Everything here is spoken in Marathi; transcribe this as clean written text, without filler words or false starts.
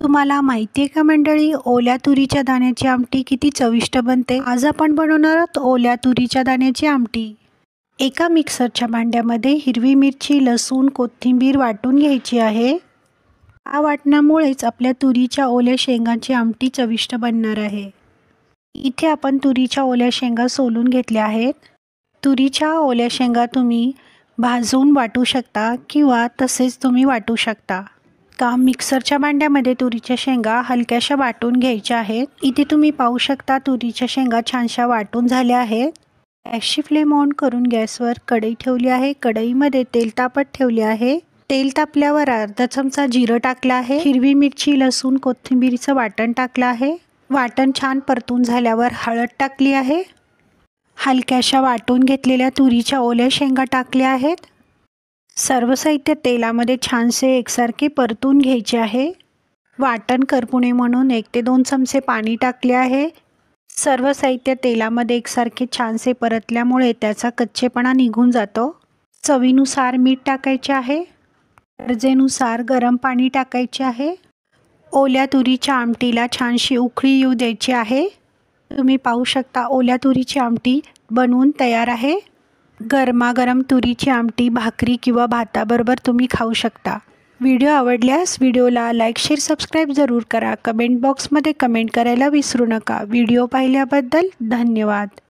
तुम्हाला माहिती आहे का मंडळी, ओल्या तुरीच्या दाण्याची आमटी किती चविष्ट बनते। आज आपण बनवणार आहोत ओल्या तुरीच्या दाण्याची आमटी। एका मिक्सरच्या भांड्यामध्ये हिरवी मिरची, लसूण, कोथिंबीर वाटून घ्यायची आहे। या वाटणामुळेच आपल्या तुरीच्या ओल्या शेंगांची आमटी चविष्ट बनणार आहे। इथे आपण तुरीच्या ओल्या शेंगा सोलून घेतल्या आहेत। तुरीच्या ओल्या शेंगा तुम्ही भाजून वाटू शकता किंवा तसेच तुम्ही वाटू शकता। का मिक्सरच्या भांड्यामध्ये तुरीच्या शेंगा हलक्याशा वाटून घ्यायच्या आहेत। इथे तुम्ही पाहू शकता तुरीच्या शेंगा छानशा वाटून झाल्या आहेत। गॅसची फ्लेम ऑन करून गॅसवर कढई ठेवली आहे। कढईमध्ये तेल तापत ठेवले आहे। तेल तापल्यावर अर्धा चमचा जिरं टाकलं आहे। हिरवी मिरची, लसूण, कोथिंबीरचं वाटण टाकलं आहे। वाटण छान परतून झाल्यावर हळद टाकली आहे। हलक्याशा वाटून घेतलेल्या तुरीच्या ओल्या शेंगा टाकल्या आहेत। सर्व साहित्य तेलामध्ये छानसे एकसारखे परतून घ्यायचे आहे। वाटण करपू नये म्हणून 1 ते 2 चमचे पाणी टाकले आहे। सर्व साहित्य तेलामध्ये एकसारखे छानसे परतल्यामुळे त्याचा कच्चेपणा निघून जातो। चवीनुसार मीठ टाकायचे आहे। गरजेनुसार गरम पाणी टाकायचे आहे। ओल्या तुरीच्या आमटीला छानशी उकळी येऊ द्यायची आहे। तुम्ही पाहू शकता ओल्या तुरीची आमटी बनवून तयार आहे। गरमागरम तुरीची आमटी भाकरी किंवा भाताबरोबर तुम्ही खाऊ शकता। व्हिडिओ आवडल्यास व्हिडिओला लाईक, शेअर, सबस्क्राईब जरूर करा। कमेंट बॉक्समध्ये कमेंट करायला विसरू नका। व्हिडिओ पाहिल्याबद्दल धन्यवाद।